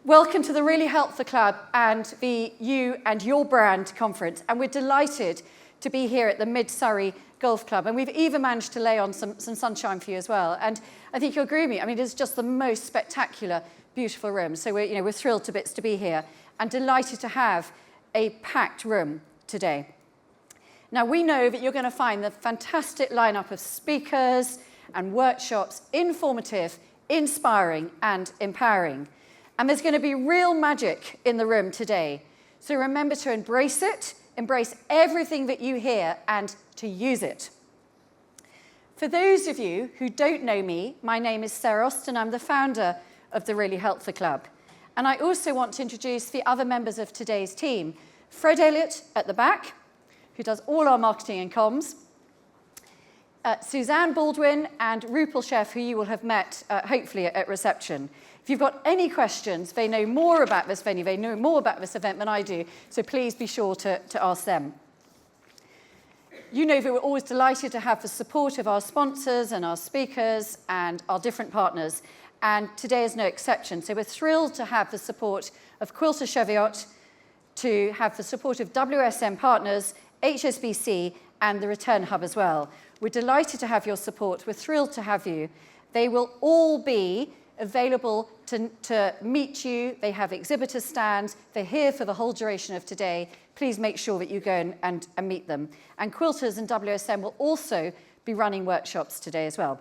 Welcome to the Really Helpful Club and the You and Your Brand conference. And we're delighted to be here at the Mid-Surrey Golf Club. And we've even managed to lay on some sunshine for you as well. And I think you'll agree with me. I mean, it's just the most spectacular, beautiful room. So we're thrilled to bits to be here and delighted to have a packed room today. Now, we know that you're going to find the fantastic lineup of speakers and workshops informative, inspiring, and empowering. And there's going to be real magic in the room today. So remember to embrace it, embrace everything that you hear, and to use it. For those of you who don't know me, my name is Sarah Austin. I'm the founder of the Really Helpful Club. And I also want to introduce the other members of today's team. Fred Elliott at the back, who does all our marketing and comms. Suzanne Baldwin and Rupal Chef, who you will have met, hopefully, at reception. If you've got any questions, they know more about this venue, they know more about this event than I do, so please be sure to ask them. You know that we're always delighted to have the support of our sponsors and our speakers and our different partners, and today is no exception. So we're thrilled to have the support of Quilter Cheviot, to have the support of WSM Partners, HSBC, and the Return Hub as well. We're delighted to have your support. We're thrilled to have you. They will all be available to meet you. They have exhibitor stands. They're here for the whole duration of today. Please make sure that you go and meet them. And Quilters and WSM will also be running workshops today as well.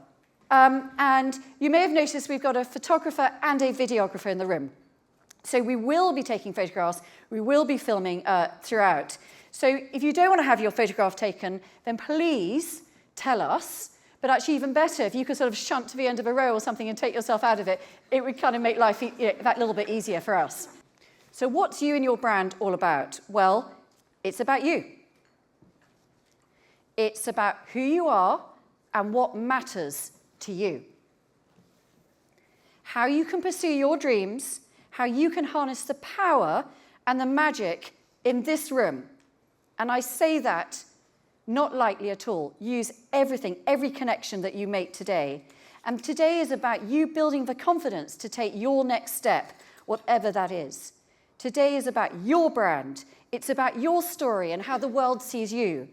And you may have noticed we've got a photographer and a videographer in the room. So we will be taking photographs. We will be filming throughout. So if you don't want to have your photograph taken, then please tell us. But actually, even better, if you could sort of shunt to the end of a row or something and take yourself out of it, it would kind of make life that little bit easier for us. So what's you and your brand all about? Well, it's about you. It's about who you are and what matters to you. How you can pursue your dreams, how you can harness the power and the magic in this room. And I say that not lightly at all. Use everything, every connection that you make today. And today is about you building the confidence to take your next step, whatever that is. Today is about your brand. It's about your story and how the world sees you.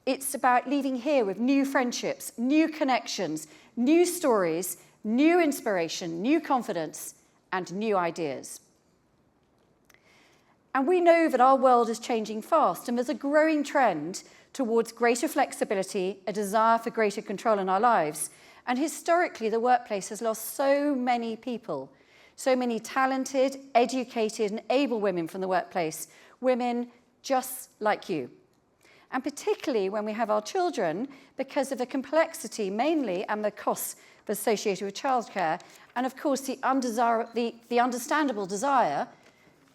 It's about leaving here with new friendships, new connections, new stories, new inspiration, new confidence, and new ideas. And we know that our world is changing fast, and there's a growing trend towards greater flexibility, a desire for greater control in our lives. And historically, the workplace has lost so many people, so many talented, educated, and able women from the workplace, women just like you. And particularly when we have our children, because of the complexity mainly and the costs associated with childcare, and of course the understandable desire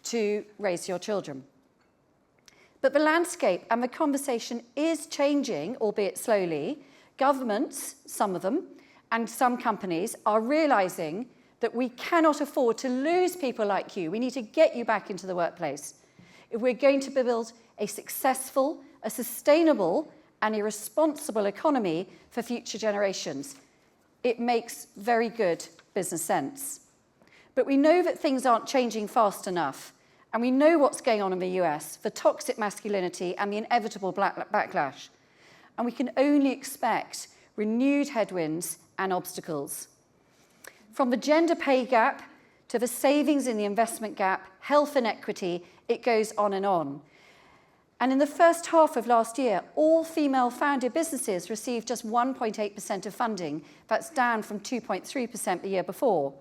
to raise your children. But the landscape and the conversation is changing, albeit slowly. Governments, some of them, and some companies are realizing that we cannot afford to lose people like you. We need to get you back into the workplace. If we're going to build a successful, a sustainable, and a responsible economy for future generations, it makes very good business sense. But we know that things aren't changing fast enough. And we know what's going on in the US, the toxic masculinity and the inevitable backlash. And we can only expect renewed headwinds and obstacles. From the gender pay gap to the savings in the investment gap, health inequity, it goes on and on. And in the first half of last year, all female-founded businesses received just 1.8% of funding. That's down from 2.3% the year before.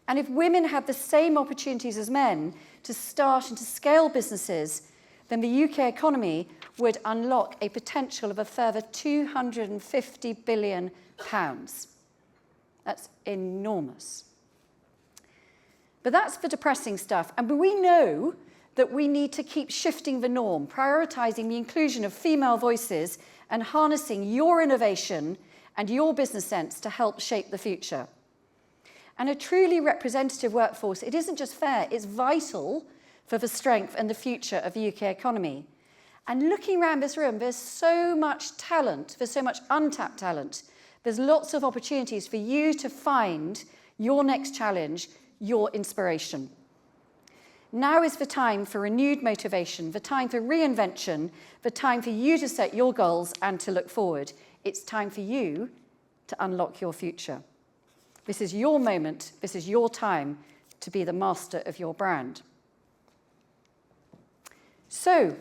And if women had the same opportunities as men to start and to scale businesses, then the UK economy would unlock a potential of a further £250 billion. That's enormous. But that's the depressing stuff. And we know that we need to keep shifting the norm, prioritising the inclusion of female voices and harnessing your innovation and your business sense to help shape the future. And a truly representative workforce, it isn't just fair, it's vital for the strength and the future of the UK economy. And looking around this room, there's so much talent, there's so much untapped talent. There's lots of opportunities for you to find your next challenge, your inspiration. Now is the time for renewed motivation, the time for reinvention, the time for you to set your goals and to look forward. It's time for you to unlock your future. This is your moment, this is your time to be the master of your brand. So,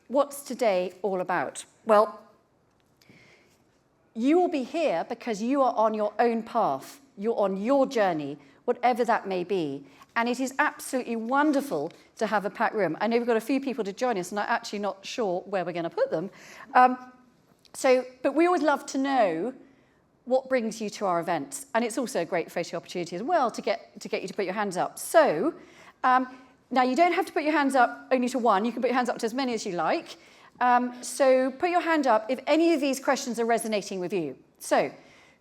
what's today all about? Well, you will be here because you are on your own path. You're on your journey, whatever that may be. And it is absolutely wonderful to have a packed room. I know we've got a few people to join us, and I'm actually not sure where we're going to put them. But we always love to know what brings you to our events. And it's also a great photo opportunity as well to get you to put your hands up. So, now you don't have to put your hands up only to one. You can put your hands up to as many as you like. So put your hand up if any of these questions are resonating with you. So,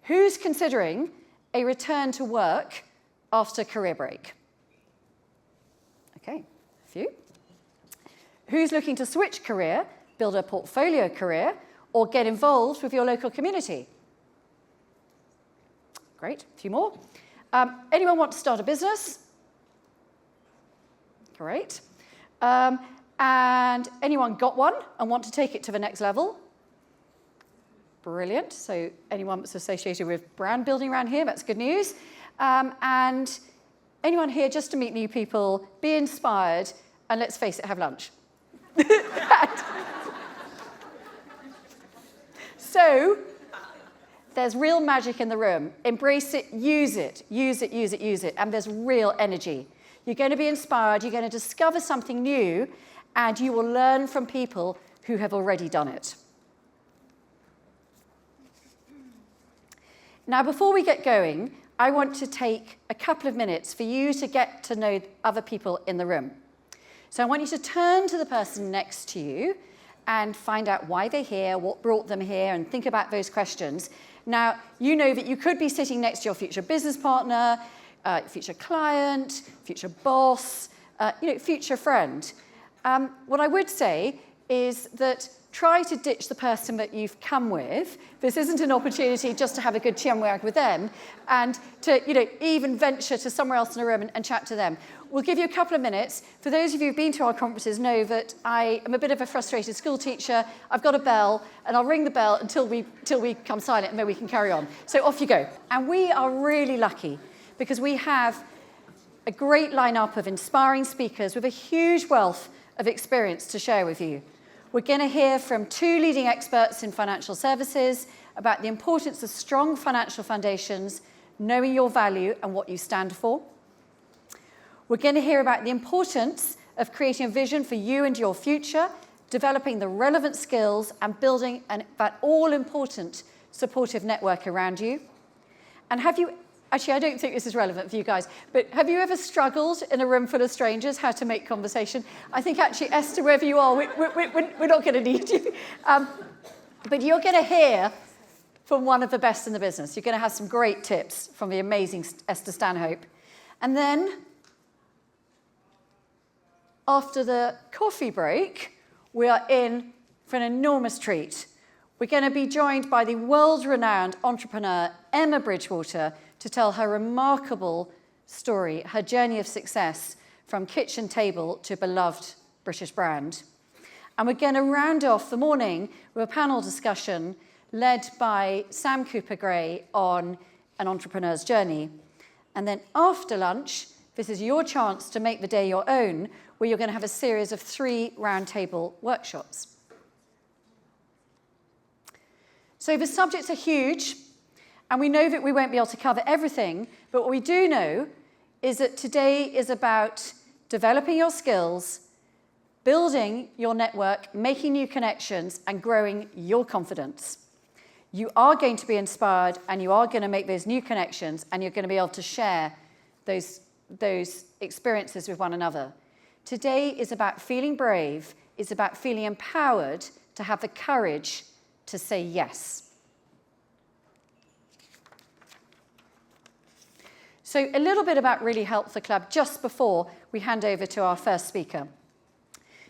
who's considering a return to work after career break? Okay, a few. Who's looking to switch career, build a portfolio career, or get involved with your local community? Great, a few more. Anyone want to start a business? Great. And anyone got one and want to take it to the next level? Brilliant. So anyone that's associated with brand building around here, that's good news. And anyone here just to meet new people, be inspired, and let's face it, have lunch. So there's real magic in the room. Embrace it, use it, use it, use it, use it, and there's real energy. You're going to be inspired, you're going to discover something new, and you will learn from people who have already done it. Now, before we get going, I want to take a couple of minutes for you to get to know other people in the room. So I want you to turn to the person next to you and find out why they're here, what brought them here, and think about those questions. Now, you know that you could be sitting next to your future business partner, future client, future boss, future friend. What I would say is that try to ditch the person that you've come with. This isn't an opportunity just to have a good chinwag with them and to even venture to somewhere else in a room and chat to them. We'll give you a couple of minutes. For those of you who've been to our conferences know that I am a bit of a frustrated school teacher. I've got a bell, and I'll ring the bell until we become silent, and then we can carry on. So off you go. And we are really lucky because we have a great lineup of inspiring speakers with a huge wealth of experience to share with you. We're going to hear from two leading experts in financial services about the importance of strong financial foundations, knowing your value and what you stand for. We're going to hear about the importance of creating a vision for you and your future, developing the relevant skills, and building that all-important supportive network around you. And actually, I don't think this is relevant for you guys, but have you ever struggled in a room full of strangers how to make conversation? I think actually, Esther, wherever you are, we're not going to need you. But you're going to hear from one of the best in the business. You're going to have some great tips from the amazing Esther Stanhope. And then, after the coffee break, we are in for an enormous treat. We're going to be joined by the world-renowned entrepreneur, Emma Bridgewater, to tell her remarkable story, her journey of success from kitchen table to beloved British brand. And we're going to round off the morning with a panel discussion led by Sam Cooper-Gray on an entrepreneur's journey. And then after lunch, this is your chance to make the day your own, where you're going to have a series of 3 roundtable workshops. So the subjects are huge, and we know that we won't be able to cover everything, but what we do know is that today is about developing your skills, building your network, making new connections, and growing your confidence. You are going to be inspired, and you are going to make those new connections, and you're going to be able to share those experiences with one another. Today is about feeling brave, it's about feeling empowered to have the courage to say yes. So a little bit about Really Help the Club just before we hand over to our first speaker.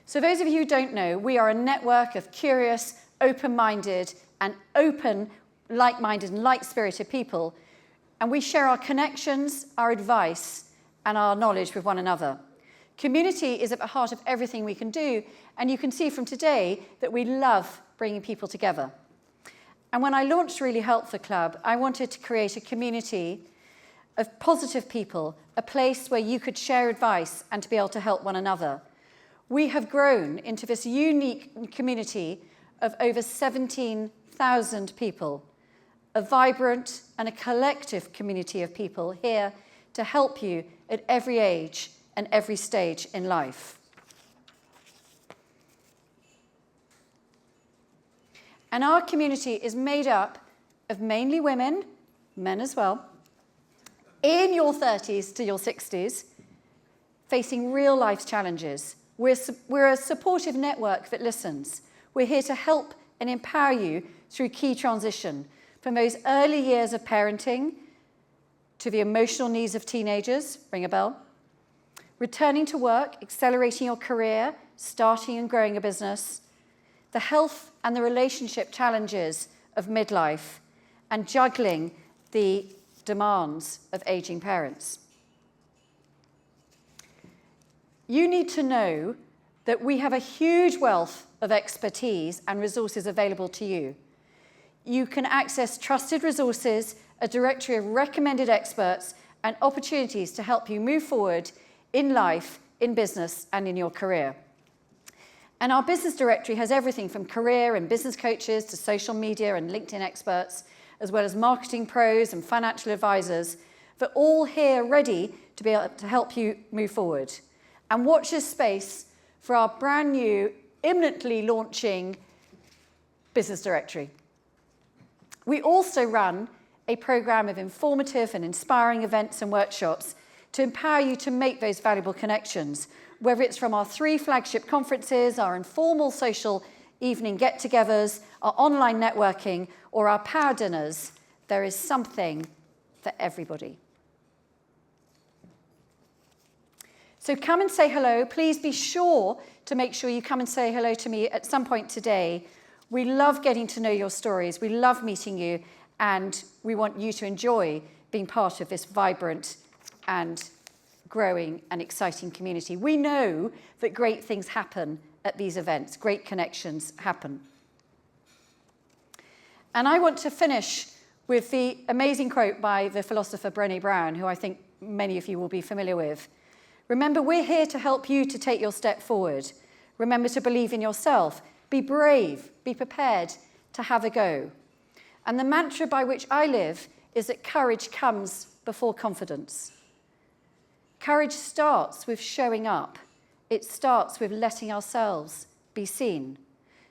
So those of you who don't know, we are a network of curious, open-minded, and open, like-minded and light-spirited people, and we share our connections, our advice, and our knowledge with one another. Community is at the heart of everything we can do, and you can see from today that we love bringing people together. And when I launched Really Helpful Club, I wanted to create a community of positive people, a place where you could share advice and to be able to help one another. We have grown into this unique community of over 17,000 people, a vibrant and a collective community of people here to help you at every age and every stage in life. And our community is made up of mainly women, men as well, in your 30s to your 60s, facing real life challenges. We're a supportive network that listens. We're here to help and empower you through key transition, from those early years of parenting to the emotional needs of teenagers, ring a bell, returning to work, accelerating your career, starting and growing a business, the health and the relationship challenges of midlife, and juggling the demands of aging parents. You need to know that we have a huge wealth of expertise and resources available to you. You can access trusted resources, a directory of recommended experts, and opportunities to help you move forward in life, in business, and in your career. And our business directory has everything from career and business coaches to social media and LinkedIn experts, as well as marketing pros and financial advisors. They're all here ready to be able to help you move forward. And watch this space for our brand new, imminently launching business directory. We also run a program of informative and inspiring events and workshops to empower you to make those valuable connections, whether it's from our 3 flagship conferences, our informal social evening get-togethers, our online networking, or our power dinners. There is something for everybody. So come and say hello. Please be sure to make sure you come and say hello to me at some point today. We love getting to know your stories. We love meeting you, and we want you to enjoy being part of this vibrant and growing and exciting community. We know that great things happen at these events. Great connections happen. And I want to finish with the amazing quote by the philosopher Brené Brown, who I think many of you will be familiar with. Remember, we're here to help you to take your step forward. Remember to believe in yourself. Be brave. Be prepared to have a go. And the mantra by which I live is that courage comes before confidence. Courage starts with showing up. It starts with letting ourselves be seen.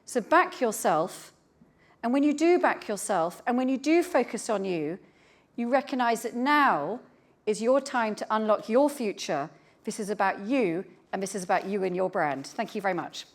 So back yourself. And when you do back yourself, and when you do focus on you, you recognize that now is your time to unlock your future. This is about you, and this is about you and your brand. Thank you very much.